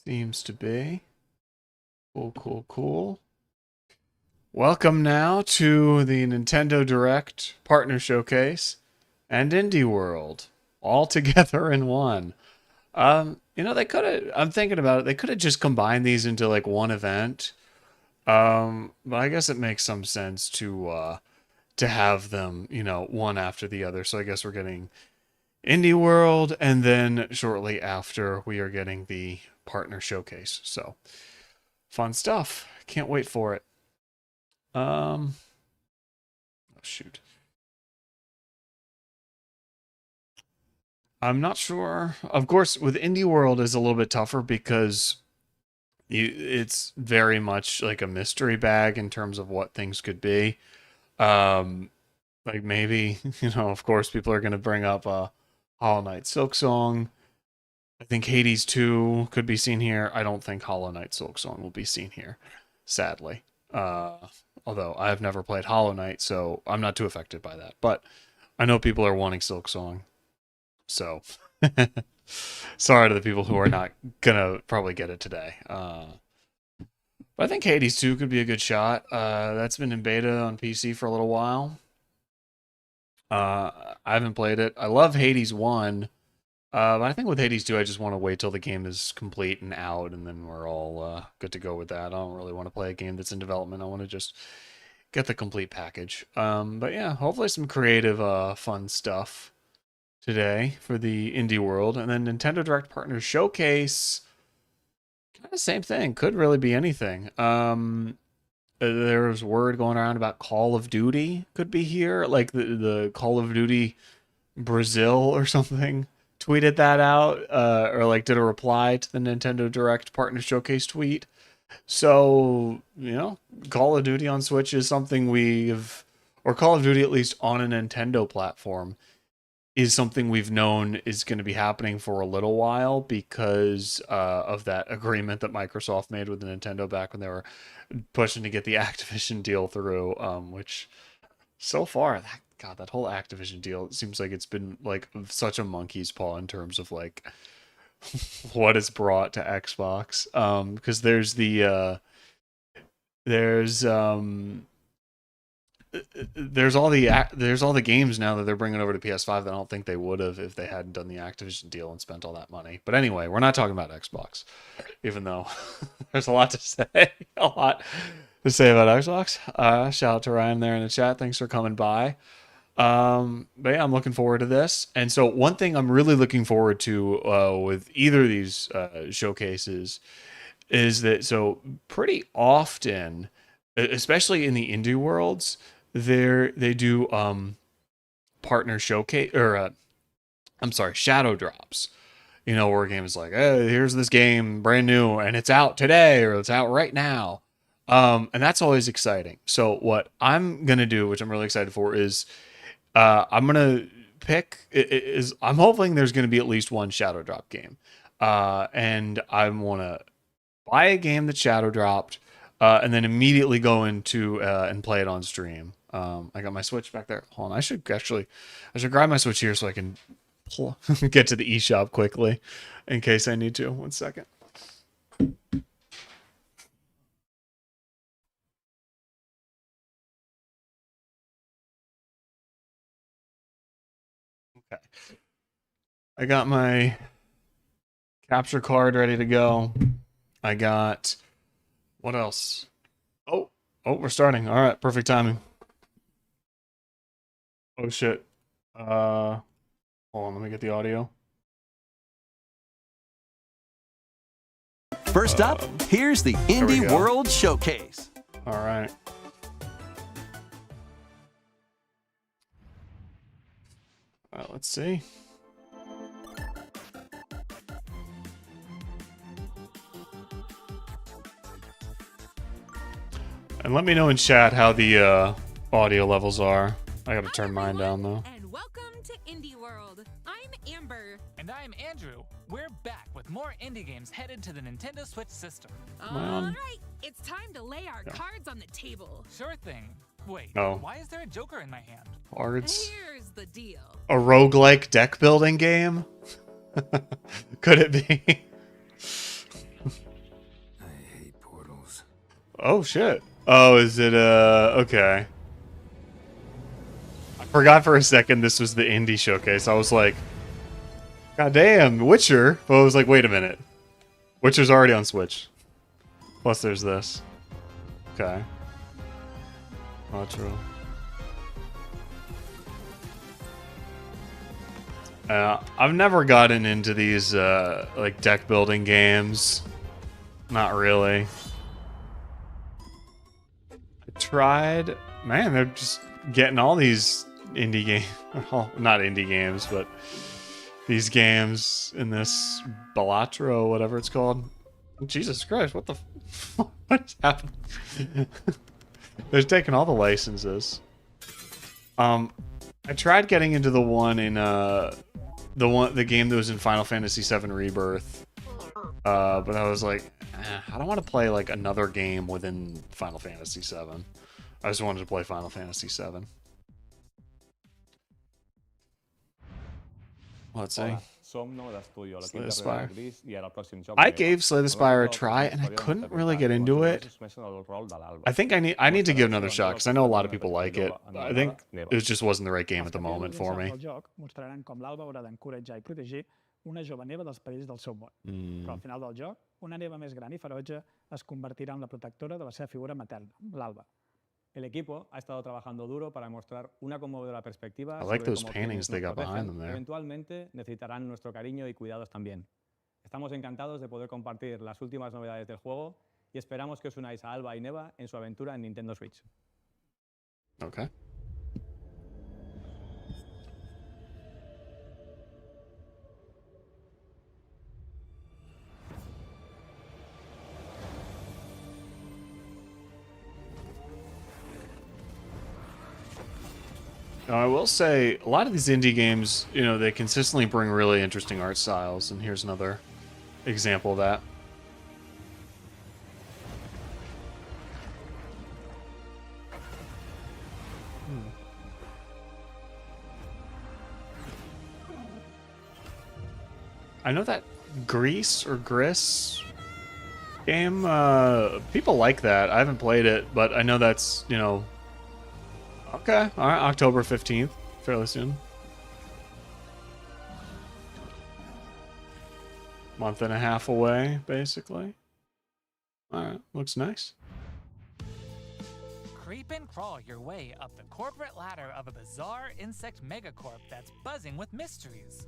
Seems to be. Cool, cool, cool. Welcome now to the Nintendo Direct Partner Showcase and Indie World, all together in one. They could have. I'm thinking about it. They could have just combined these into like one event. But I guess it makes some sense to have them, one after the other. So I guess we're getting Indie World, and then shortly after we are getting the Partner Showcase. So fun stuff. Can't wait for it. Oh shoot. I'm not sure. Of course, with Indie World is a little bit tougher because it's very much like a mystery bag in terms of what things could be. Um, like maybe, of course, people are going to bring up Hollow Knight Silk Song. I think Hades 2 could be seen here. I don't think Hollow Knight Silk Song will be seen here, sadly. Uh, Although I've never played Hollow Knight, so I'm not too affected by that. But I know people are wanting Silk Song, so sorry to the people who are not gonna probably get it today. But I think Hades 2 could be a good shot. That's been in beta on PC for a little while. I haven't played it. I love Hades 1. But I think with Hades 2, I just want to wait till the game is complete and out, and then we're all good to go with that. I don't really want to play a game that's in development. I want to just get the complete package. But yeah, hopefully some creative, fun stuff today for the indie world. And then Nintendo Direct Partners Showcase, kind of same thing. Could really be anything. There's word going around about Call of Duty could be here, like the Call of Duty Brazil or something. Tweeted that out, or like did a reply to the Nintendo Direct Partner Showcase tweet. So, Call of Duty on Switch is something or Call of Duty at least on a Nintendo platform is something we've known is going to be happening for a little while because of that agreement that Microsoft made with Nintendo back when they were pushing to get the Activision deal through, which so far, that whole Activision deal, it seems like it's been like such a monkey's paw in terms of like what is brought to Xbox. Because there's all the games now that they're bringing over to PS5 that I don't think they would have if they hadn't done the Activision deal and spent all that money. But anyway, we're not talking about Xbox, even though there's a lot to say, a lot to say about Xbox. Shout out to Ryan there in the chat. Thanks for coming by. But yeah, I'm looking forward to this. And so one thing I'm really looking forward to with either of these showcases is that pretty often, especially in the indie worlds, they do partner showcase or I'm sorry, shadow drops. Where a game is like, hey, here's this game brand new and it's out today or it's out right now. And that's always exciting. So what I'm gonna do, which I'm really excited for, is I'm gonna I'm hoping there's gonna be at least one shadow drop game, and I want to buy a game that shadow dropped, and then immediately go into and play it on stream. I got my Switch back there. Hold on, I should grab my Switch here so I can get to the eShop quickly, in case I need to. 1 second. Okay. I got my capture card ready to go. I got what else? Oh, we're starting. All right, perfect timing. Oh shit. Hold on, let me get the audio. First up, here's the Indie World Showcase. All right. Let's see. And let me know in chat how the audio levels are. I gotta turn mine down though. And welcome to Indie World. I'm Amber. And I'm Andrew. We're back with more indie games headed to the Nintendo Switch system. All right, it's time to lay our cards on the table. Sure thing. Wait, Oh. why is there a Joker in my hand? Cards. Here's the deal. A roguelike deck building game? Could it be? Oh shit. Oh, is it okay. I forgot for a second this was the indie showcase. I was like, God damn, Witcher. But I was like, wait a minute. Witcher's already on Switch. Plus there's this. Okay. Oh, true. I've never gotten into these like deck building games. Not really. I tried. Man, they're just getting all these indie games. Well, not indie games, but these games in this Balatro, whatever it's called. Jesus Christ, what the what's happening? They're taking all the licenses. I tried getting into the one in the game that was in Final Fantasy VII Rebirth, but I was like, I don't want to play like another game within Final Fantasy VII. I just wanted to play Final Fantasy VII. Let's see. I gave Slay the Spire a try and I couldn't really get into it. I think I need to give another shot because I know a lot of people like it. I think it just wasn't the right game at the moment for me. Mostraran com l'Alba haurà d'encoratjar i protegir una jove neva dels perills del seu món. Però al final del joc, una neva més gran i ferotge es convertirà en la protectora de la seva figura materna, l'Alba. El equipo ha estado trabajando duro para mostrar una conmovedora perspectiva I like sobre those cómo paintings quienes they nos got behind protegen them there. eventualmente necesitarán nuestro cariño y cuidados también. Estamos encantados de poder compartir las últimas novedades del juego y esperamos que os unáis a Alba y Neva en su aventura en Nintendo Switch. Okay. Now, I will say, a lot of these indie games, you know, they consistently bring really interesting art styles, and here's another example of that. I know that Grease or Gris game, people like that. I haven't played it, but I know that's, you know, okay, all right, October 15th, fairly soon. Month and a half away, basically. All right, looks nice. Creep and crawl your way up the corporate ladder of a bizarre insect megacorp that's buzzing with mysteries.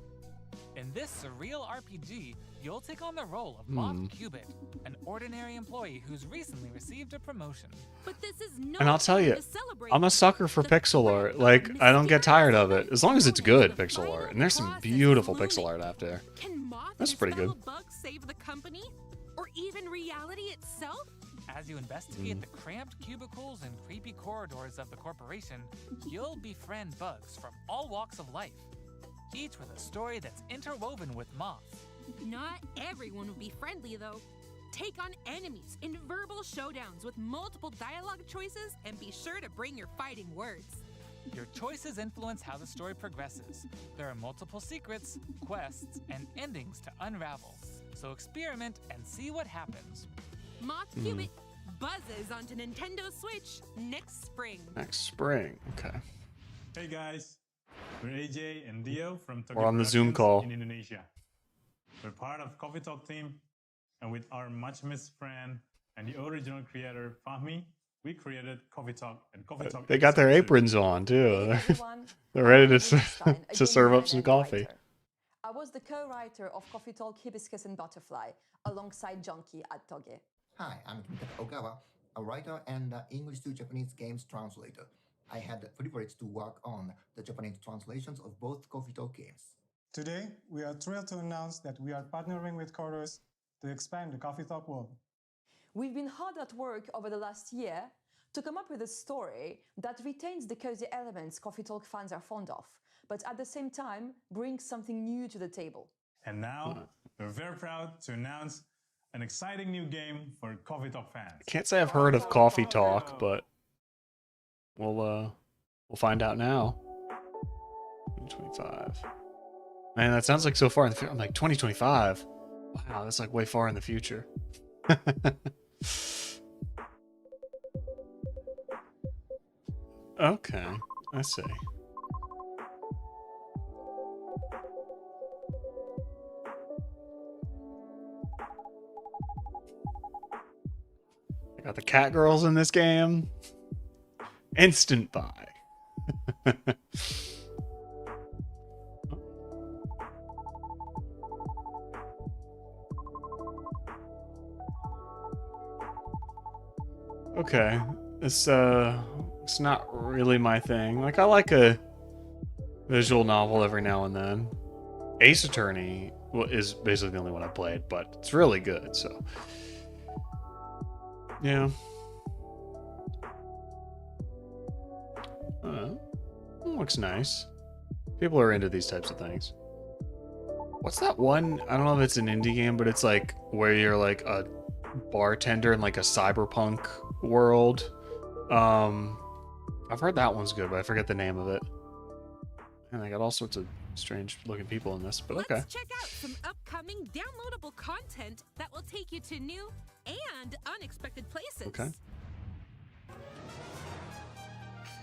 In this surreal RPG, you'll take on the role of Moth Cubit, an ordinary employee who's recently received a promotion. But this is no And I'll tell you, time to celebrate. I'm a sucker for The pixel art. Like, I don't get tired of it. As long as it's good pixel art. And there's some beautiful pixel art out there. Can Moth That's and pretty his fellow good. bugs save the company? Or even reality itself? As you investigate the cramped cubicles and creepy corridors of the corporation, you'll befriend bugs from all walks of life, each with a story that's interwoven with Moth. Not everyone would be friendly, though. Take on enemies in verbal showdowns with multiple dialogue choices and be sure to bring your fighting words. Your choices influence how the story progresses. There are multiple secrets, quests, and endings to unravel. So experiment and see what happens. Moth Cubit buzzes onto Nintendo Switch next spring. Next spring, okay. Hey guys, we're AJ and Dio from Tokyo We're on the Zoom Productions call. in Indonesia. We're part of Coffee Talk team, and with our much missed friend and the original creator Fahmi, we created Coffee Talk and Coffee Talk. They got their Episode 2. aprons on, too. Everyone, They're ready I'm to, Wittgenstein, a to game serve up designer some and coffee. writer. I was the co-writer of Coffee Talk, Hibiscus and Butterfly, alongside Junkie at Toge. Hi, I'm Kentaro Ogawa, a writer and English to Japanese games translator. I had the privilege to work on the Japanese translations of both Coffee Talk games. Today, we are thrilled to announce that we are partnering with Coders to expand the Coffee Talk world. We've been hard at work over the last year to come up with a story that retains the cozy elements Coffee Talk fans are fond of, but at the same time brings something new to the table. And now, we're very proud to announce an exciting new game for Coffee Talk fans. Can't say I've heard of Coffee Talk, but we'll find out now. 2025. Man, that sounds like so far in the future. I'm like 2025. Wow, that's like way far in the future. Okay, I see. I got the cat girls in this game. Instant buy. Okay, it's not really my thing. Like, I like a visual novel every now and then. Ace Attorney is basically the only one I played, but it's really good, so yeah. Looks nice. People are into these types of things. What's that one? I don't know if it's an indie game, but it's like where you're like a bartender in like a cyberpunk world. I've heard that one's good, but I forget the name of it. And I got all sorts of strange looking people in this, but okay. Let's check out some upcoming downloadable content that will take you to new and unexpected places. Okay.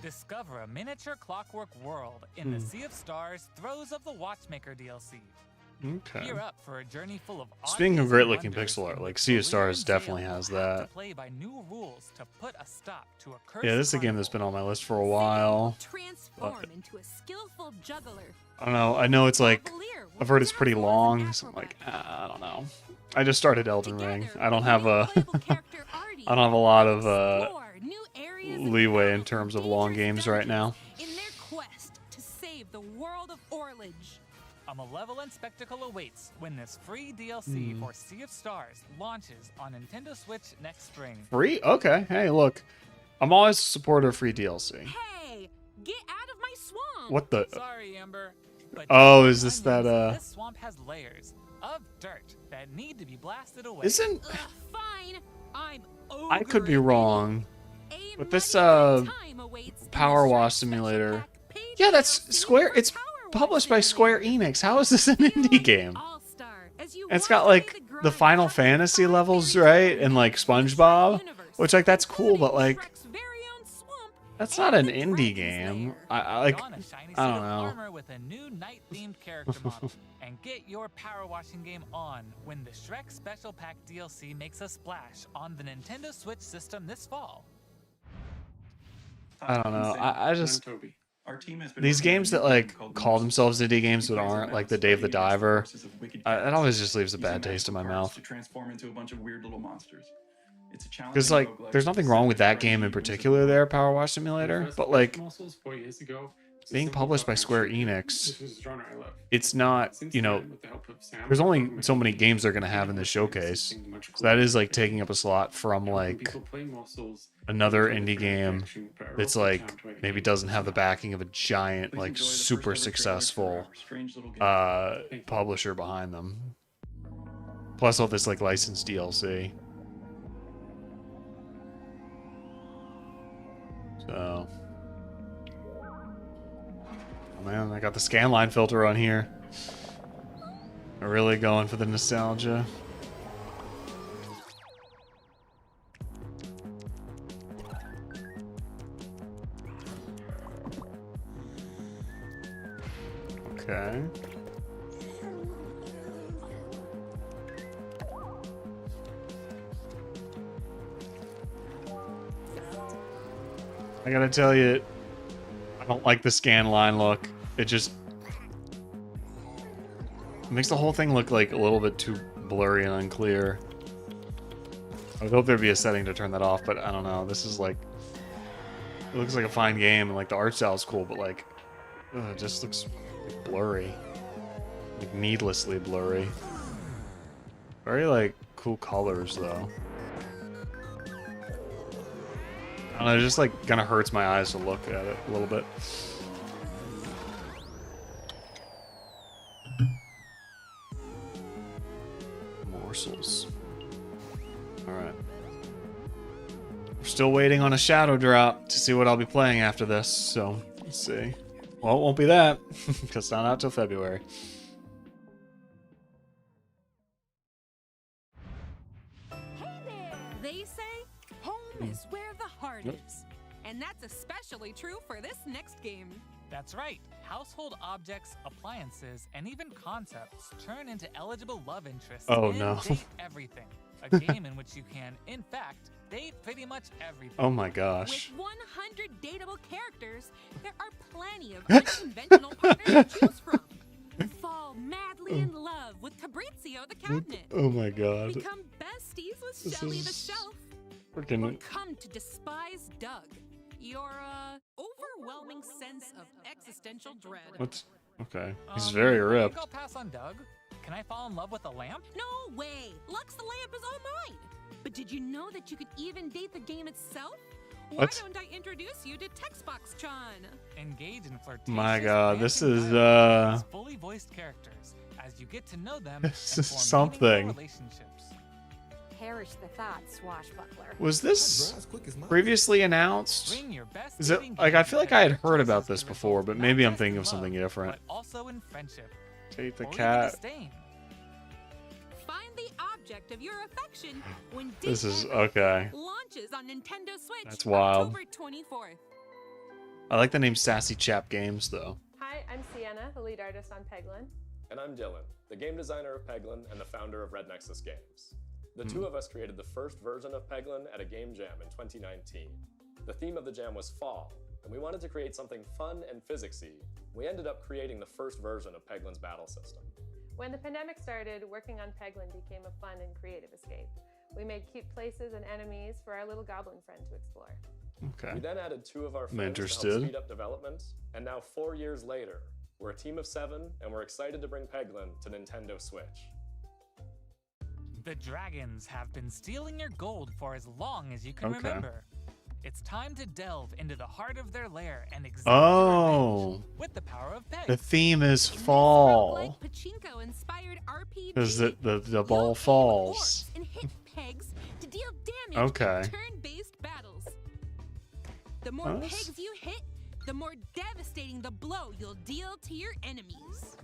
Discover a miniature clockwork world in the Sea of Stars Throes of the Watchmaker DLC. Okay. Gear up for a journey full of Speaking of oddities great and looking wonders pixel art, in like which Sea of Valyrian Stars Zale definitely will has have to that. play by new rules to put a stop to a cursed Yeah, this is a game that's been on my list for a while. Transform into a skillful juggler. I don't know. I know it's like, I've heard it's pretty long, so I'm like, I don't know. I just started Elden Ring. I don't have a I don't have a lot of leeway in terms of long games right now. In their quest to save the world of Orlage. A malevolent spectacle awaits when this free DLC for Sea of Stars launches on Nintendo Switch next spring. Free? Okay. Hey, look. I'm always a supporter of free DLC. Hey, get out of my swamp. What the? Sorry, Amber. But Oh, is this that, this swamp has layers of dirt that need to be blasted away. Isn't... Fine. I'm I could be wrong. But this, Power Wash Simulator... Yeah, that's Square... It's published by Square Enix. How is this an indie game? It's got, like, the Final Fantasy levels, right? And, like, SpongeBob. Which, like, that's cool, but, like... That's not an indie game. I don't know. With a new night-themed character model, and get your power washing game on when the Shrek Special Pack DLC makes a splash on the Nintendo Switch system this fall. I don't know. I just... These games that, like, call themselves indie games but aren't, like the Dave the Diver, it always just leaves a bad taste in my mouth. Because, like, there's nothing wrong with that game in particular there, Power Wash Simulator, but, like, being published by Square Enix, it's not, you know, there's only so many games they're going to have in this showcase. So that is, like, taking up a slot from, like, another indie game that's, like, maybe doesn't have the backing of a giant, like, super successful publisher behind them. Plus all this, like, licensed DLC. So, oh man, I got the scanline filter on here. I'm really going for the nostalgia. Okay. I gotta tell you, I don't like the scan line look. It just makes the whole thing look like a little bit too blurry and unclear. I would hope there'd be a setting to turn that off, but I don't know. This is like, it looks like a fine game, and like the art style is cool, but like, it just looks blurry, like needlessly blurry. Very like cool colors though. I don't know, it just like kind of hurts my eyes to look at it a little bit. Morsels. Alright. We're still waiting on a shadow drop to see what I'll be playing after this, so let's see. Well, it won't be that, because it's not out till February. They say home is where the heart is. And that's especially true for this next game. That's right. Household objects, appliances, and even concepts turn into eligible love interests Oh, in no. Date Everything, a game in which you can, in fact, date pretty much everything. Oh my gosh. With 100 dateable characters, there are plenty of unconventional partners to choose from. Fall madly in love with Fabrizio the cabinet. Oh my god. Become besties with This Shelly the is shelf. Or freaking. come to despise Doug. Your overwhelming sense of existential dread. What's okay? He's very ripped. I think I'll pass on Doug. Can I fall in love with a lamp? No way! Lux the lamp is all mine! But did you know that you could even date the game itself? What? Why don't I introduce you to Textbox-chan? Engage in flirtatious. My god, this romantic is dialogue with fully voiced characters as you get to know them This and is form something. meaningful relationships. Perish the thought, swashbuckler. Was this previously announced? Bring your best Is it dating like I game feel like to I had character heard about choices this that before, result but not maybe I'm just thinking in of something love, different. But also in friendship. Take the or even cat. disdain. Find the object of your affection when This Date is Everything okay. launches on Nintendo Switch That's wild. October 24th. I like the name Sassy Chap Games though. Hi, I'm Sienna, the lead artist on Peglin. And I'm Dylan, the game designer of Peglin and the founder of Red Nexus Games. The two of us created the first version of Peglin at a game jam in 2019. The theme of the jam was fall, and we wanted to create something fun and physicsy. We ended up creating the first version of Peglin's battle system. When the pandemic started, working on Peglin became a fun and creative escape. We made cute places and enemies for our little goblin friend to explore. Okay. We then added two of our I'm friends to interested. help speed up development, and now 4 years later, we're a team of 7, and we're excited to bring Peglin to Nintendo Switch. The dragons have been stealing your gold for as long as you can Okay. remember. It's time to delve into the heart of their lair and exact Oh. revenge with the power of pegs. The theme is fall. Like Pachinko-inspired RPG. Because the ball falls. And hit pegs to deal damage Okay. in turn-based battles. The more Oh, pegs you hit, the more devastating the blow you'll deal to your enemies.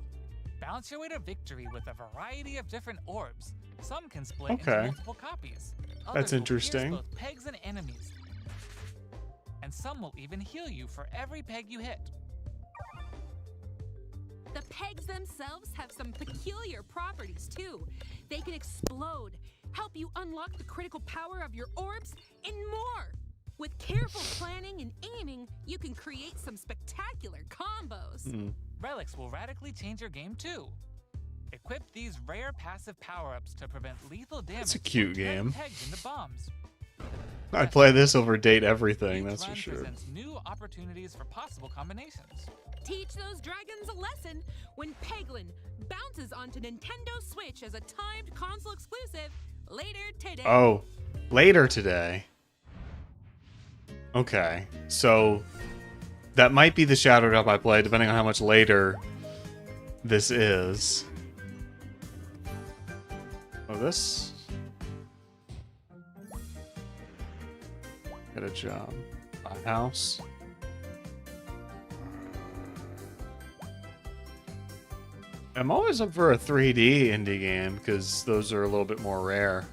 Bounce your way to victory with a variety of different orbs. Some can split Okay. into multiple copies. That's Others will pierce interesting. both pegs and enemies. And some will even heal you for every peg you hit. The pegs themselves have some peculiar properties too. They can explode, help you unlock the critical power of your orbs, and more. With careful planning and aiming, you can create some spectacular combos. Relics will radically change your game too. Equip these rare passive power-ups to prevent lethal damage. It's a cute from turning game. Pegs into bombs. I'd play this over Date Everything, Each that's for run sure. presents new opportunities for possible combinations. Teach those dragons a lesson when Peglin bounces onto Nintendo Switch as a timed console exclusive later today. Oh, later today. Okay, so that might be the Shadow Drop I play, depending on how much later this is. Oh, this? Get a job. Buy a house. I'm always up for a 3D indie game, because those are a little bit more rare.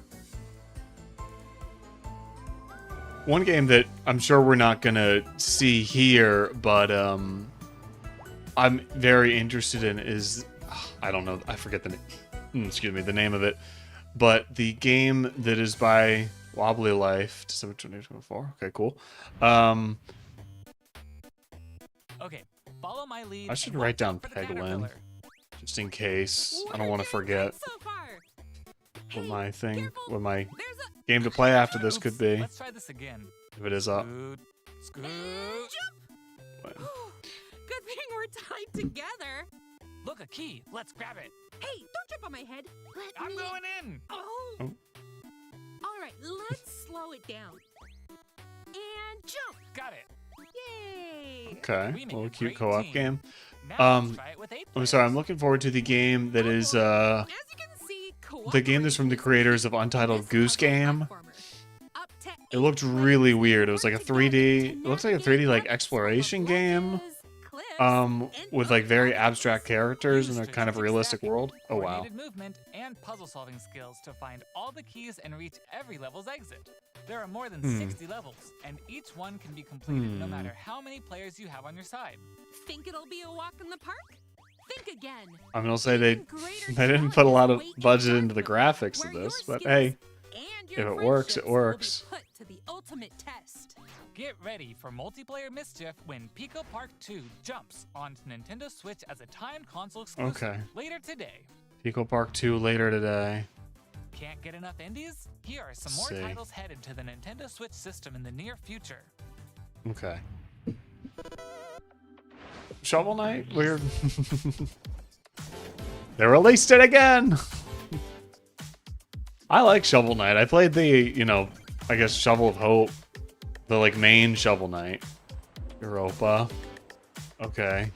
One game that I'm sure we're not gonna see here, but I'm very interested in is, I don't know, I forget the name. Excuse me, the name of it. But the game that is by Wobbly Life, December 2024. Okay, cool. Okay, follow my lead. I should and write watch down out for the Peglin, caterpillar. just in case. I What don't are want to you forget doing so far? what Hey, my thing, careful. what my There's a game to play after this could Oops, be, Let's try this again. if it is up. Scoot, scoot. jump. Good thing we're tied together. Look, a key. Let's grab it. Hey, don't jump on my head. Let I'm me. going in. Oh. Oh. All right, let's slow it down. And jump. Got it. Yay. Okay, We make little a cute great co-op team. game. Now let's try it with 8 I'm sorry, I'm players. looking forward to the game that is As you can see, the game that's from the creators of Untitled Goose Game. Up to It looked 8 really players weird. It was like a work together 3D. to It looks like a navigate 3D like webs exploration full of game. ledges, cliffs, and With like very abstract characters Use in a kind of strategic realistic stacking, world. Oh wow. coordinated movement, and puzzle-solving skills to find all the keys and reach every level's exit. There are more than 60 levels, and each one can be completed no matter how many players you have on your side. Think it'll be a walk in the park? Think again. I'm gonna say they didn't put a lot of budget into the graphics of this, but hey, if it works, it works. Put to the ultimate test. Get ready for multiplayer mischief when Pico Park 2 jumps onto Nintendo Switch as a timed console exclusive later today. Pico Park 2 later today. Can't get enough indies? Here are some more titles headed to the Nintendo Switch system in the near future. Okay. Shovel Knight? Weird. They released it again! I like Shovel Knight. I played the, you know, I guess Shovel of Hope. The, like, main Shovel Knight. Europa. Okay.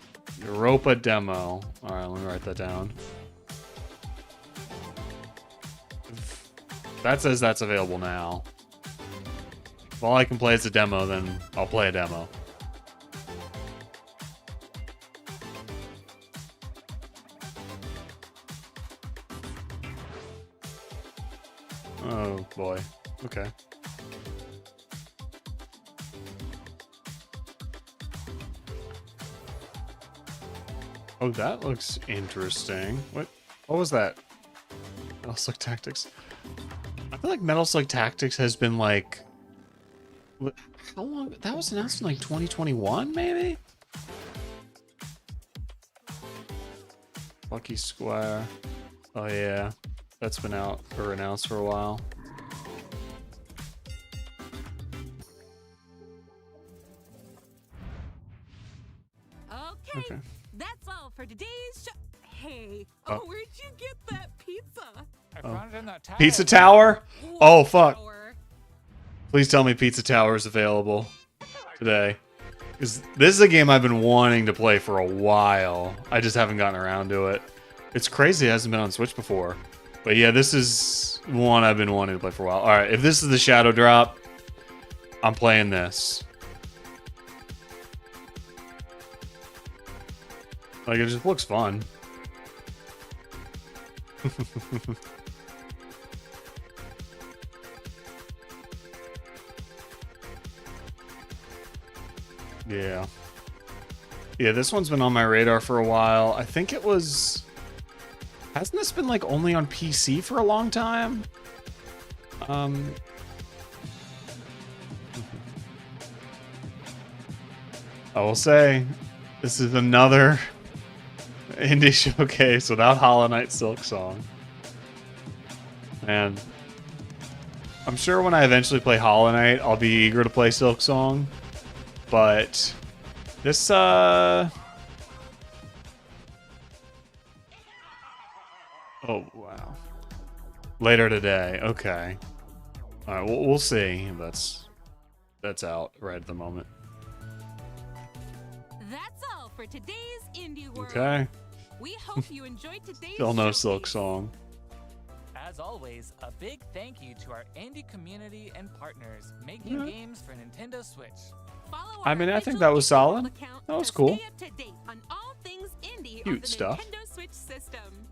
Europa demo. Alright, let me write that down. That says that's available now. If all I can play is a demo, then I'll play a demo. Oh boy. Okay. Oh, that looks interesting. What was that? Metal Slug Tactics. I feel like Metal Slug Tactics has been like... How long? That was announced in like 2021, maybe? Lucky Square. Oh yeah. That's been out or announced for a while. Okay. That's all for today's show. Hey, where'd you get that pizza? I found it in that tower. Pizza Tower? Oh, fuck. Please tell me Pizza Tower is available today. Because this is a game I've been wanting to play for a while. I just haven't gotten around to it. It's crazy it hasn't been on Switch before. But yeah, this is one I've been wanting to play for a while. Alright, if this is the Shadow Drop, I'm playing this. Like, it just looks fun. Yeah. Yeah, this one's been on my radar for a while. I think it was... Hasn't this been, like, only on PC for a long time? I will say, this is another indie showcase without Hollow Knight Silksong. And I'm sure when I eventually play Hollow Knight, I'll be eager to play Silksong. But this, oh, wow. Later today. Okay. All right, we'll see if that's out right at the moment. That's all for today's Indie World. Okay. We hope you enjoyed today's Still no showcase. Silksong. As always, a big thank you to our indie community and partners making games for Nintendo Switch. Follow I mean, our I think official that was Indie solid. World account That was to cool. Stay up to date on all things indie on Cute the stuff. Nintendo Switch system.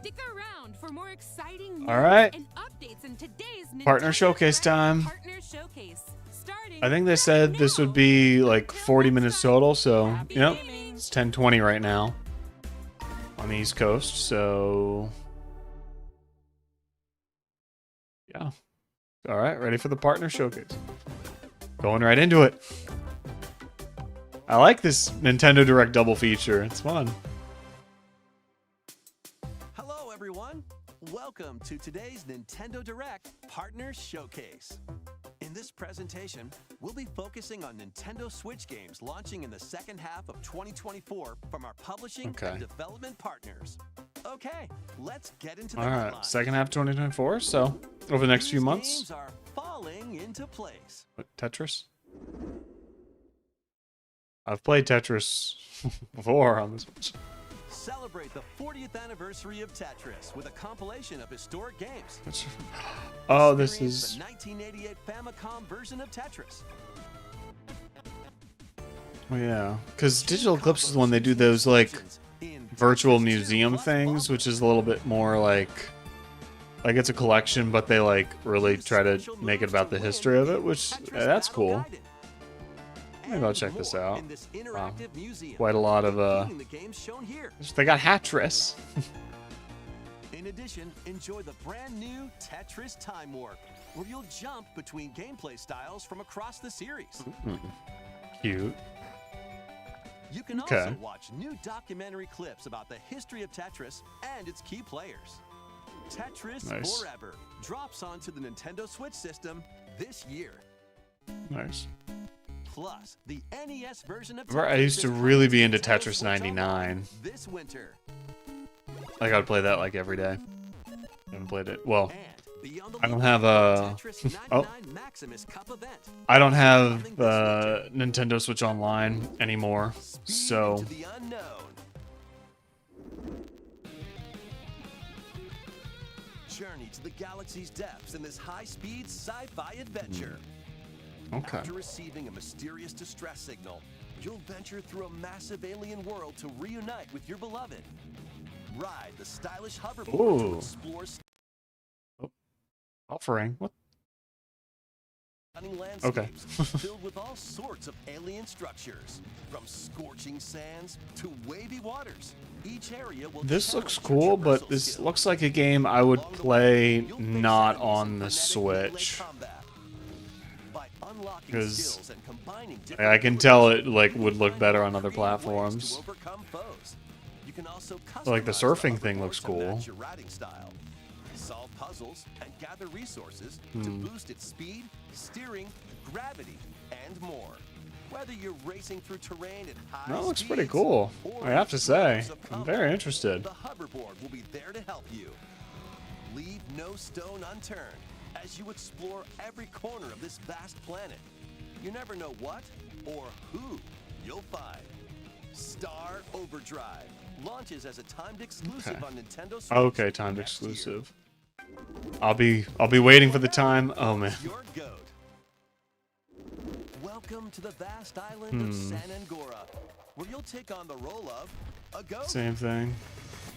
Stick around for more exciting news All right. and updates in today's Partner Nintendo showcase Direct time. Partner Showcase. Starting I think they said this would be like 40 minutes total, so yep. It's 10:20 right now on the East Coast, so yeah. All right, ready for the partner showcase. Going right into it. I like this Nintendo Direct double feature. It's fun. Hello, everyone. Welcome to today's Nintendo Direct Partner Showcase. In this presentation, we'll be focusing on Nintendo Switch games launching in the second half of 2024 from our publishing and development partners. Okay, let's get into the All right, headlines. second half 2024, so over the next few These months. games are falling into place. What, Tetris? I've played Tetris before on this one. Celebrate the 40th anniversary of Tetris with a compilation of historic games. Oh, this Experience is... the 1988 Famicom version of Tetris. Oh, yeah. Because Digital Eclipse is when they do those, like, virtual museum things, which is a little bit more, like, like it's a collection, but they like really try to make it about the history of it, which that's cool. Maybe I'll check this out. Wow. Quite a lot of they got Hatris. In addition, enjoy the brand new Tetris Time Warp, where you'll jump between gameplay styles from across the series. Cute. You can also watch new documentary clips about the history of Tetris and its key players. Tetris Forever drops onto the Nintendo Switch system this year. Nice. Plus, the NES version of I used to really be into Tetris 99. This winter. Like I would play that like every day. I haven't played it. Well, I don't have a I don't have Nintendo Switch Online anymore. So journey to the galaxy's depths in this high-speed sci-fi adventure. Okay. After receiving a mysterious distress signal, you'll venture through a massive alien world to reunite with your beloved. Ride the stylish hoverboard to explore offering. What? Stunning landscapes filled with all sorts of alien structures, from scorching sands to wavy waters. Each area will This looks cool, but this looks like a game I would play not on the Switch. Because I can tell it like would look better on other platforms. Like the surfing thing looks cool. Solve puzzles and gather resources to boost its speed, steering, gravity, and more. Whether you're racing through terrain at high That looks pretty cool, I have to say. I'm very interested. The hoverboard will be there to help you. Leave no stone unturned as you explore every corner of this vast planet. You never know what or who you'll find. Star Overdrive launches as a timed exclusive on Nintendo Switch. Okay, timed exclusive. I'll be waiting for the time. Oh man. Welcome to the vast island of San Angora, where you'll take on the role of a goat. Same thing.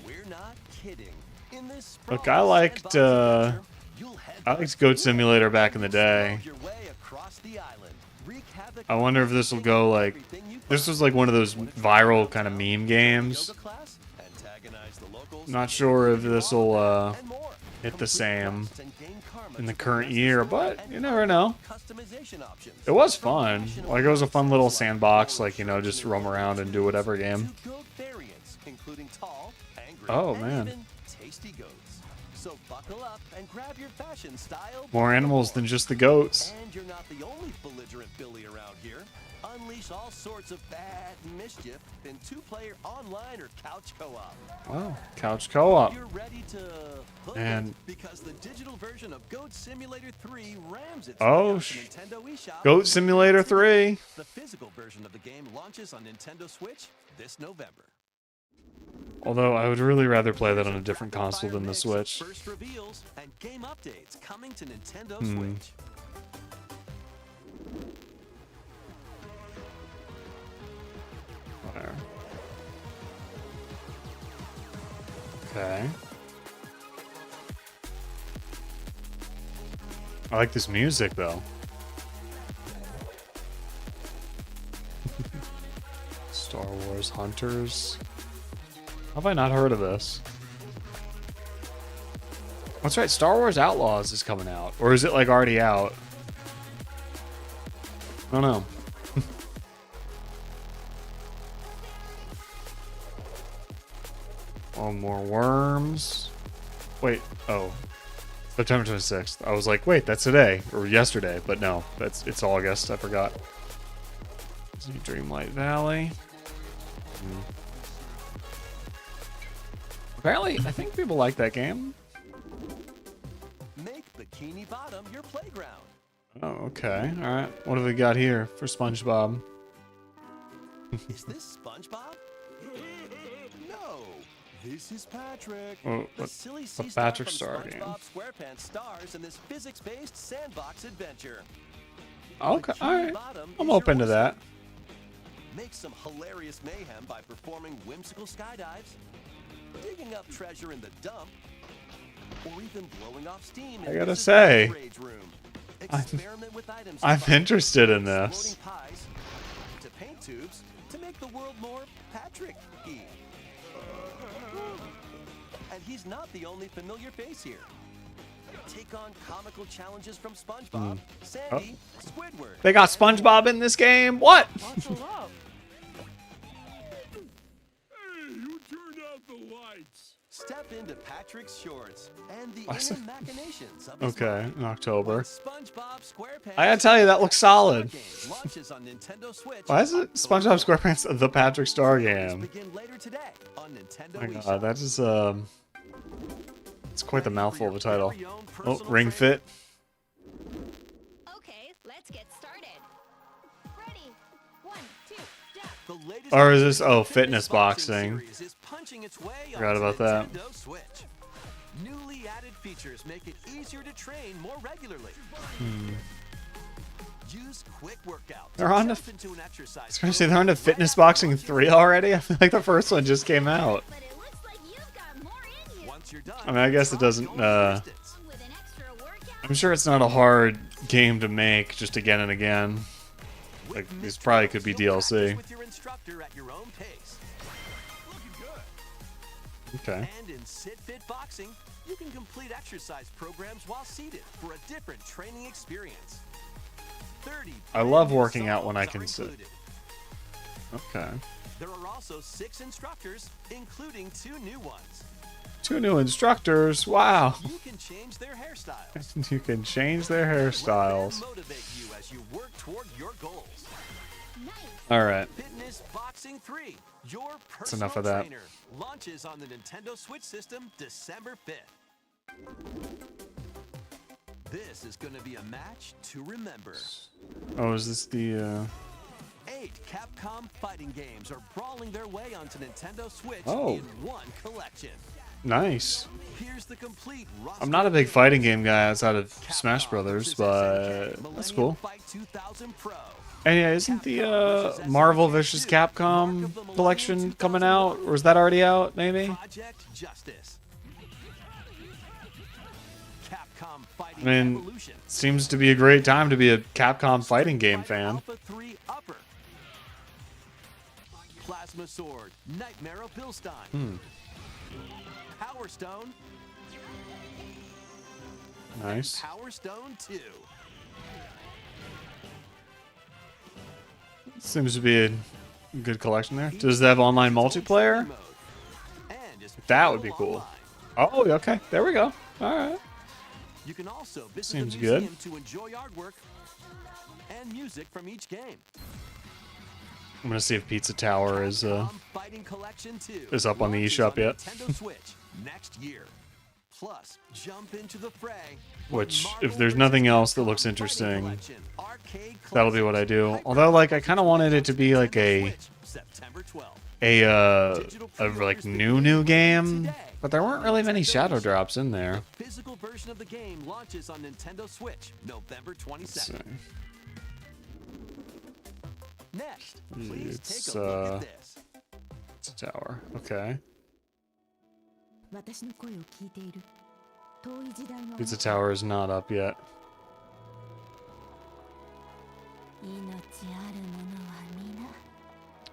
We're not kidding. In this Look, I liked Goat Simulator back in the day. I wonder if this will go like this was like one of those viral kind of meme games. Not sure if this will hit the same in the current year, but you never know. It was fun. Like it was a fun little sandbox, like, you know, just roam around and do whatever game. Oh man. So buckle up and grab your fashion style. More animals than just the goats. And you're not the only belligerent Billy around here. Unleash all sorts of bad mischief in 2-player online or couch co-op. Wow, couch co-op. You're ready to hook and it because the digital version of Goat Simulator 3 rams its Nintendo eShop. Goat Simulator 3. The physical version of the game launches on Nintendo Switch this November. Although I would really rather play that on a different console than the Switch. First reveals and game updates coming to Nintendo Switch. There. Okay. I like this music though. Star Wars Hunters. How have I not heard of this? That's right, Star Wars Outlaws is coming out. Or is it like already out? I don't know. Oh, more worms. Wait, oh. September 26th. I was like, wait, that's today. Or yesterday, but no. It's August, I forgot. Dreamlight Valley. Apparently, I think people like that game. Make Bikini Bottom your playground. Oh, okay. Alright. What have we got here for SpongeBob? Is this SpongeBob? No. This is Patrick. Oh, the silly a sea Patrick star Star from game. SpongeBob SquarePants stars in this physics-based sandbox adventure. Okay, alright. I'm open to that. Make some hilarious mayhem by performing whimsical skydives, digging up treasure in the dump, or even blowing off steam I in gotta Mrs. say, Rage room. Experiment with items I'm from interested in exploding this. pies to paint tubes to make the world more Patrick-y. And he's not the only familiar face here. Take on comical challenges from SpongeBob, Sandy, Squidward. They got SpongeBob in this game? What? Buckle up. Hey, you turned out the lights. Step into Patrick's shorts and the I see. inner machinations of his Okay, mind. in October. SpongeBob SquarePants. I gotta tell you, that looks solid. Launches on Nintendo Switch. Why is it SpongeBob SquarePants the Patrick Star game? Begin later today on Nintendo Oh my Wii god, that is it's quite the mouthful of a title. Oh, Ring Fit. Okay, let's get started. Ready? 1, 2, jump. The latest Or is this fitness boxing? series is punching its way Forgot onto about that. Nintendo Switch. Newly added features make it easier to train more regularly. Use quick workouts. They're on to Jump into an exercise I was gonna say they're on to Fitness Boxing 3 already? I feel like the first one just came out. Once you're done, I mean, I guess it doesn't I'm sure it's not a hard game to make just again and again. Like, these probably could be DLC. with your instructor at your own pace. Okay. And in Sit Fit Boxing, you can complete exercise programs while seated for a different training experience. 30 I love brand new working out when I songs can are sit. included. Okay. There are also 6 instructors, including 2 new ones. 2 new instructors. Wow. You can change their hairstyles. You can change their hairstyles. Motivate you as you work toward your goals. Alright. Fitness Boxing 3, your That's personal enough of that. trainer, launches on the Nintendo Switch system December 5th. This is going to be a match to remember. Oh, is this the 8 Capcom fighting games are brawling their way onto Nintendo Switch Oh. in one collection. Nice. Here's the complete roster. I'm not a big fighting game guy outside of Smash Brothers, but that's cool. Fight 2000 Pro. And yeah, isn't the Marvel vs. Capcom collection coming out? Or is that already out, maybe? Project Justice. Capcom I Fighting mean, Evolution. seems to be a great time to be a Capcom fighting game fan. Alpha 3 Upper. Plasma Sword. Nightmare of Bilstein. Power Stone. Nice. Power Stone 2. Seems to be a good collection there. Does it have online multiplayer? That would be cool. Oh, okay. There we go. Alright. You can also visit Seems the good. museum to enjoy artwork and music from each game. I'm gonna see if Pizza Tower is Fighting Collection 2 is up on the launches eShop on yet. Nintendo Switch next year. Plus, jump into the fray. Which, if there's nothing else that looks interesting, that'll be what I do. Although, like, I kind of wanted it to be like a like new game, but there weren't really many shadow drops in there. Physical version of the game launches on Nintendo Switch November 22nd. Next, please It's take a look at this. It's a tower. Okay. Pizza Tower is not up yet.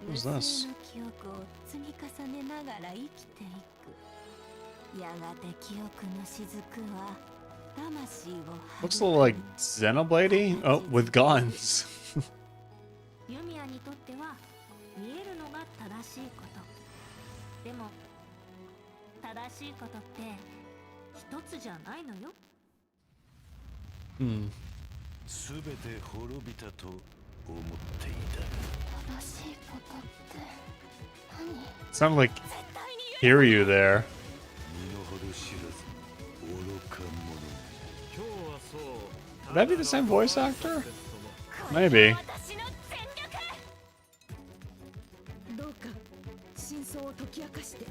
Who's this? Looks a little like Xenoblade-y? Oh, with guns. ユミヤにとっては見えるのが正しいこと。でも正しいことって一つじゃないのよ。すべて滅びたと思っていた。正しいことって何？ Sounded like Kiryu there. 身の程知らず愚か者。今日はそう。 Would that be the same voice actor? Maybe. どうか真相を解き明かして。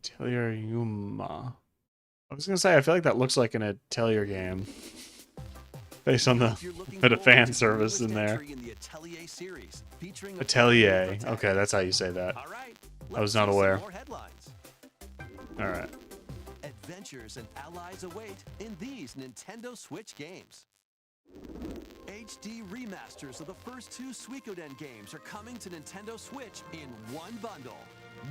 Atelier Yuma. I was gonna say, I feel like that looks like an Atelier game. Based on the bit of fan service in there. Atelier. Okay, that's how you say that. I was not aware. All right. Adventures and allies await in these Nintendo Switch games. HD remasters of the first 2 Suikoden games are coming to Nintendo Switch in one bundle.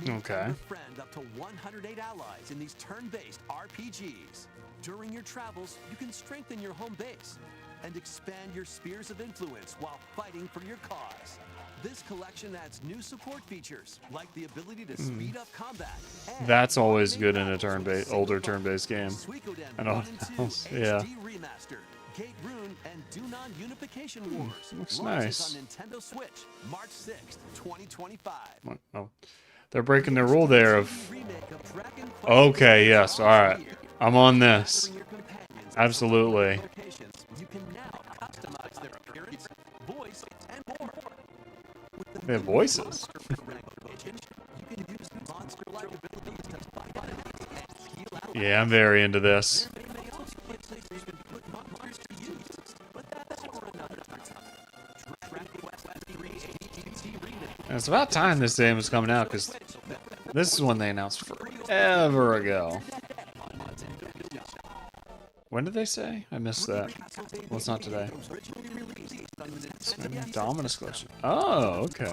Meet Okay. and befriend up to 108 allies in these turn-based RPGs. During your travels, you can strengthen your home base and expand your spheres of influence while fighting for your cause. This collection adds new support features, like the ability to speed up combat. and That's always automate good in a battles with turn-based, older turn-based game. Suikoden I know 1 and 2 else. Yeah. HD Remaster, Gate Rune, and Dunon Unification Wars. looks launches nice. on Nintendo Switch, March 6th, 2025. What? Oh, they're breaking the rule there of. Okay. Yes. All right. I'm on this. Absolutely. You can now customize their appearance, voice, and more. They have voices. You can use monster-like abilities to fight enemies and heal allies. Yeah, I'm very into this. And it's about time this game was coming out because this is when they announced forever ago. When did they say? I missed that. Well, it's not today. Dominus Collection. Oh, okay.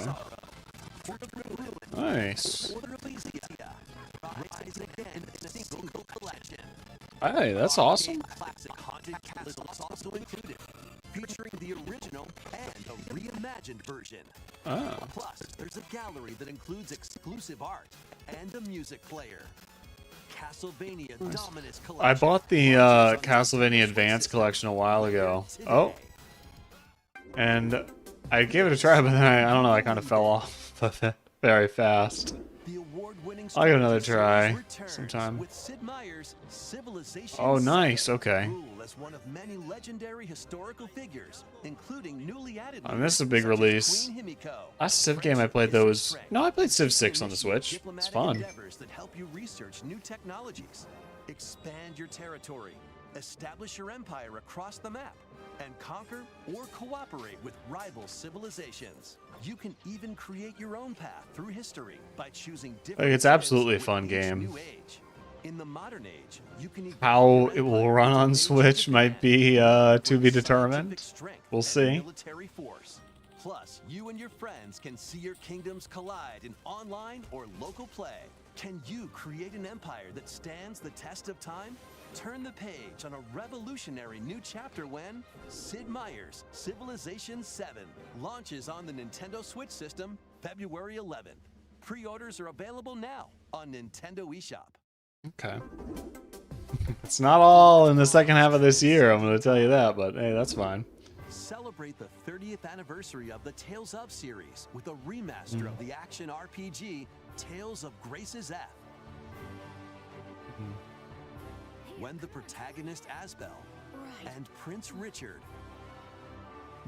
Nice. Hey, that's awesome. Classic haunted castles also included, featuring the original and a reimagined version. Oh. Plus, there's a gallery that includes exclusive art and a music player. Castlevania Dominus Collection. I bought the Castlevania Advance collection a while ago. Oh. And I gave it a try, but then I don't know, I kind of fell off of it very fast. I'll give it another try sometime. With Sid Meier's Civilization Oh, nice. Okay. rule as one of many legendary historical figures, including newly added And this is a big release. Queen Himiko. Last Civ game I played though was I played Civ 6 on the Switch. It's Diplomatic fun. endeavors that help you research new technologies, expand your territory, establish your empire across the map, and conquer or cooperate with rival civilizations. You can even create your own path through history by choosing different It's cities absolutely a with fun each game. new age. In the modern age, you can evolve How your it will empire run into on a Switch might be to be determined. strength We'll and see. military force. Plus, you and your friends can see your kingdoms collide in online or local play. Can you create an empire that stands the test of time? Turn the page on a revolutionary new chapter when Sid Meier's Civilization 7 launches on the Nintendo Switch system February 11th. Pre-orders are available now on Nintendo eShop. Okay. It's not all in the second half of this year, I'm going to tell you that, but hey, that's fine. Celebrate the 30th anniversary of the Tales of series with a remaster of the action RPG Tales of Grace's F. When the protagonist Asbel and Prince Richard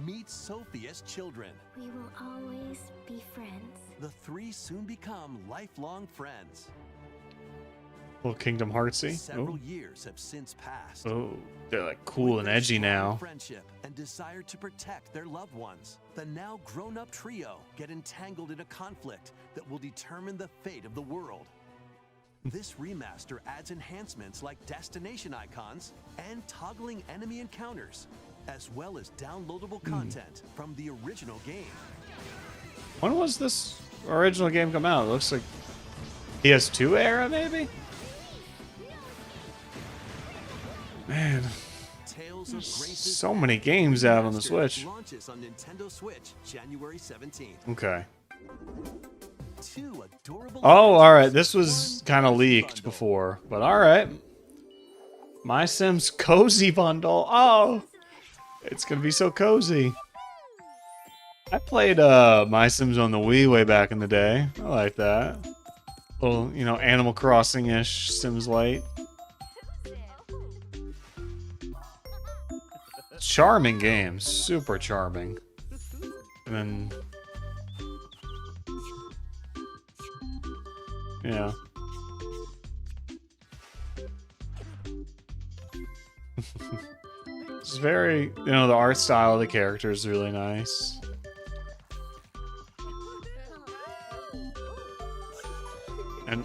meet Sophia's children, We will always be friends. the three soon become lifelong friends. Little Kingdom Heartsy. Several Oh. years have since passed. Oh, they're like cool and edgy now. Friendship and desire to protect their loved ones. The now grown-up trio get entangled in a conflict that will determine the fate of the world. This remaster adds enhancements like destination icons and toggling enemy encounters, as well as downloadable content from the original game. When was this original game come out? It looks like PS2 era, maybe? Man, Tales of Grace's so many games out on the Remastered Switch. launches on Nintendo Switch January 17th. Okay. Two adorable Oh, alright. This was kind of leaked before, but alright. My Sims Cozy Bundle. Oh, it's going to be so cozy. I played My Sims on the Wii way back in the day. I like that. Little, you know, Animal Crossing-ish Sims Light. Charming game. Super charming. And then... yeah. It's very, you know, the art style of the character is really nice. And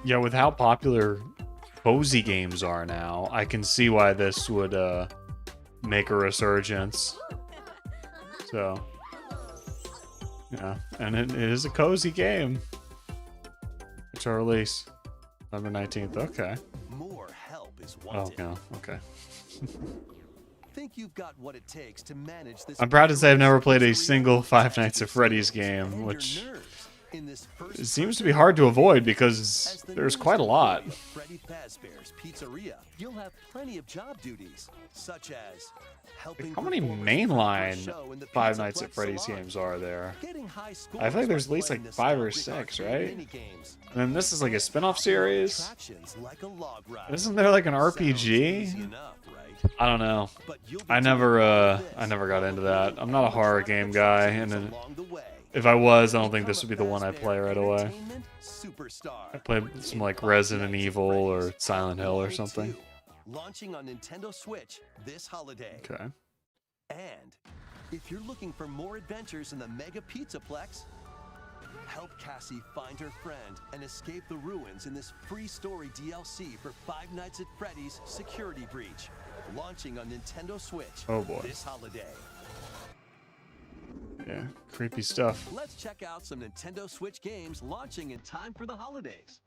Yeah, with how popular cozy games are now, I can see why this would make a resurgence. So, yeah, and it is a cozy game. It's our release, November 19th. Okay. More help is Oh wanted. no. Okay. Think you've got what it takes to manage this. I'm proud to say I've never played a single Five Nights at Freddy's game, which it seems to be hard to avoid because there's quite a lot. Freddy Fazbear's Pizzeria. You'll have plenty of job duties, such as helping. How many mainline Five Nights at Freddy's games are there? I feel like there's at least like 5 or 6, right? And then this is like a spin-off series. Isn't there like an RPG? I don't know. I never got into that. I'm not a horror game guy, and then if I was, I don't think this would be the one I'd play right away. I played some like Resident Evil or Silent Hill or something. Launching on Nintendo Switch this holiday. Okay. And if you're looking for more adventures in the Mega Pizzaplex, help Cassie find her friend and escape the ruins in this free story DLC for Five Nights at Freddy's Security Breach. Launching on Nintendo Switch this holiday. Yeah, creepy stuff. Let's check out some Nintendo Switch games launching in time for the holidays.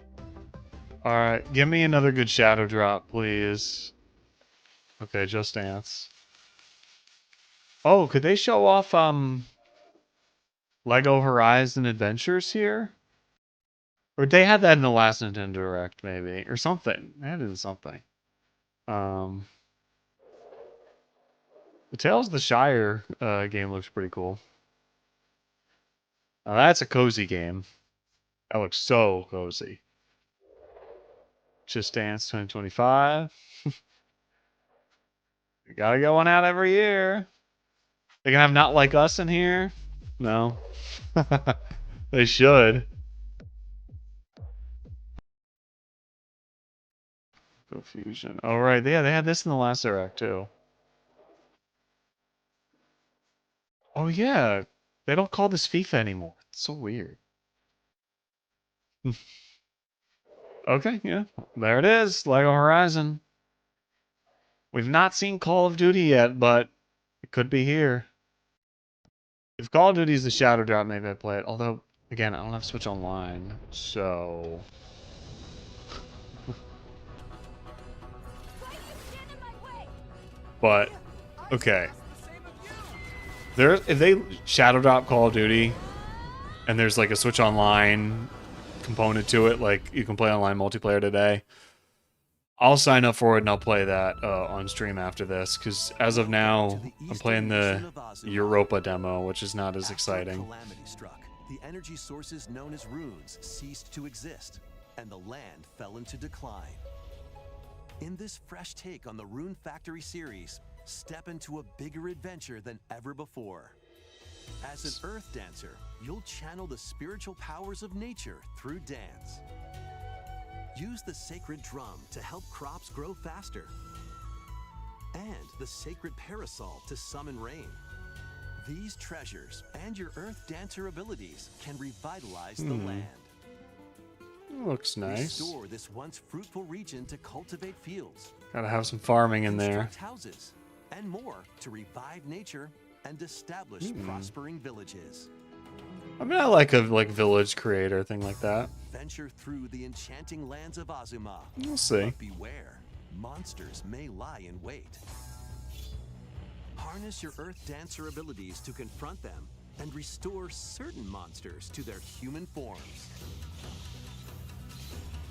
Alright, give me another good Shadow Drop, please. Okay, Just Dance. Oh, could they show off Lego Horizon Adventures here? Or they had that in the last Nintendo Direct, maybe. Or something. They had it in something. The Tales of the Shire game looks pretty cool. Now that's a cozy game. That looks so cozy. Just Dance 2025. You gotta get one out every year. They can have Not Like Us in here? No. They should. Confusion. Oh, right. Yeah, they had this in the last Direct, too. Oh, yeah. They don't call this FIFA anymore. It's so weird. Okay, yeah. There it is. Lego Horizon. We've not seen Call of Duty yet, but it could be here. If Call of Duty is the Shadow Drop, maybe I'd play it. Although, again, I don't have Switch Online, so... But, okay. If they Shadow Drop Call of Duty, and there's like a Switch Online component to it, like you can play online multiplayer today, I'll sign up for it and I'll play that on stream after this, because as of now, I'm playing the Europa demo, which is not as exciting. Calamity struck. The energy sources known as runes ceased to exist, and the land fell into decline. In this fresh take on the Rune Factory series, step into a bigger adventure than ever before. As an Earth Dancer, you'll channel the spiritual powers of nature through dance. Use the sacred drum to help crops grow faster, and the sacred parasol to summon rain. These treasures and your Earth Dancer abilities can revitalize the land. Looks nice. Restore this once fruitful region to cultivate fields. Gotta have some farming in there. Construct houses and more to revive nature and establish prospering villages. I mean, I like a village creator thing like that. Venture through the enchanting lands of Azuma. We'll see. But beware, monsters may lie in wait. Harness your Earth Dancer abilities to confront them and restore certain monsters to their human forms.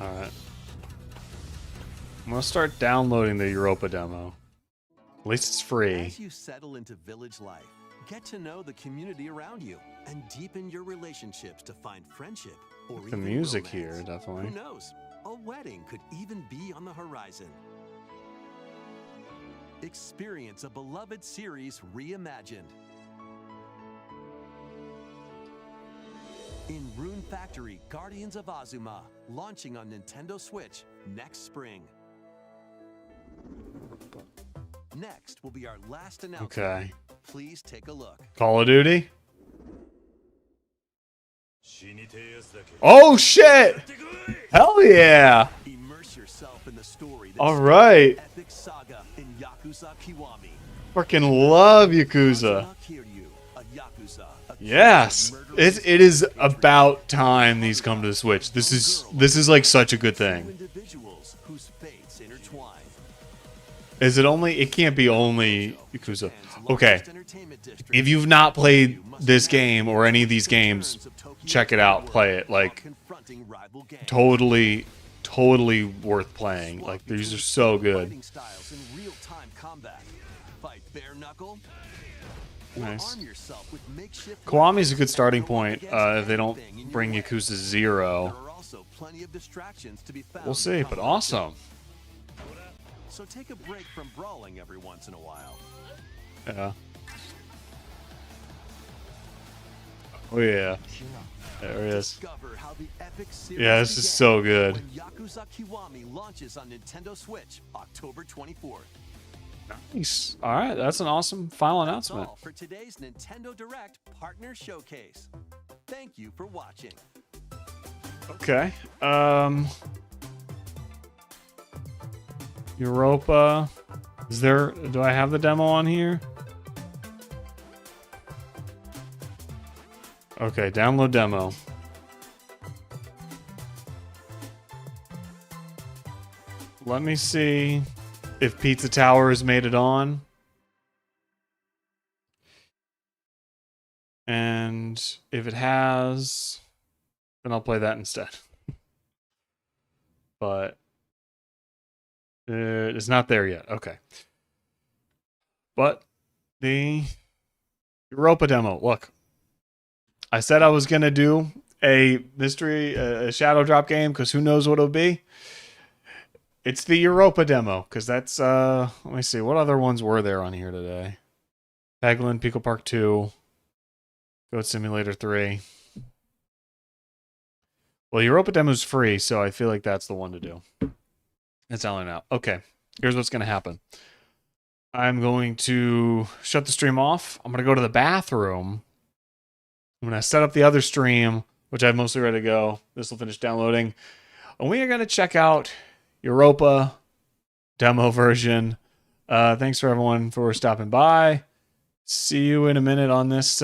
Alright. I'm gonna start downloading the Europa demo. At least it's free. As you settle into village life, get to know the community around you and deepen your relationships to find friendship or The even music romance. here, definitely. Who knows? A wedding could even be on the horizon. Experience a beloved series reimagined. In Rune Factory, Guardians of Azuma, launching on Nintendo Switch next spring. Next will be our last announcement. Okay. Please take a look. Call of Duty? Oh shit! Hell yeah! Immerse yourself in the story. All right. Epic saga in Yakuza Kiwami. Freaking love Yakuza. Yes, it is about time these come to the Switch. This is like such a good thing. Is it only? It can't be only Yakuza. Okay, if you've not played this game or any of these games, check it out. Play it. Like, totally worth playing. Like, these are so good. Nice. Kiwami's a good starting point if they don't bring Yakuza 0. We'll see, but awesome. So take a break from brawling every once in a while. Yeah. Oh yeah. There it is. Yeah, this is so good. Yakuza Kiwami launches on Nintendo Switch October 24th. Nice. All right, that's an awesome final announcement. That's all for today's Nintendo Direct Partner Showcase. Thank you for watching. Okay. Europa. Do I have the demo on here? Okay, download demo. Let me see if Pizza Tower has made it on. And if it has, then I'll play that instead. But it's not there yet. Okay. But the Europa demo, look. I said I was going to do a mystery, a shadow drop game, because who knows what it'll be. It's the Europa demo, because that's, let me see, what other ones were there on here today? Peglin, Pico Park 2, Goat Simulator 3. Well, Europa demo's free, so I feel like that's the one to do. It's out now. Okay, here's what's going to happen. I'm going to shut the stream off. I'm going to go to the bathroom. I'm going to set up the other stream, which I have mostly ready to go. This will finish downloading. And we are going to check out Europa demo version. Thanks for everyone for stopping by. See you in a minute on this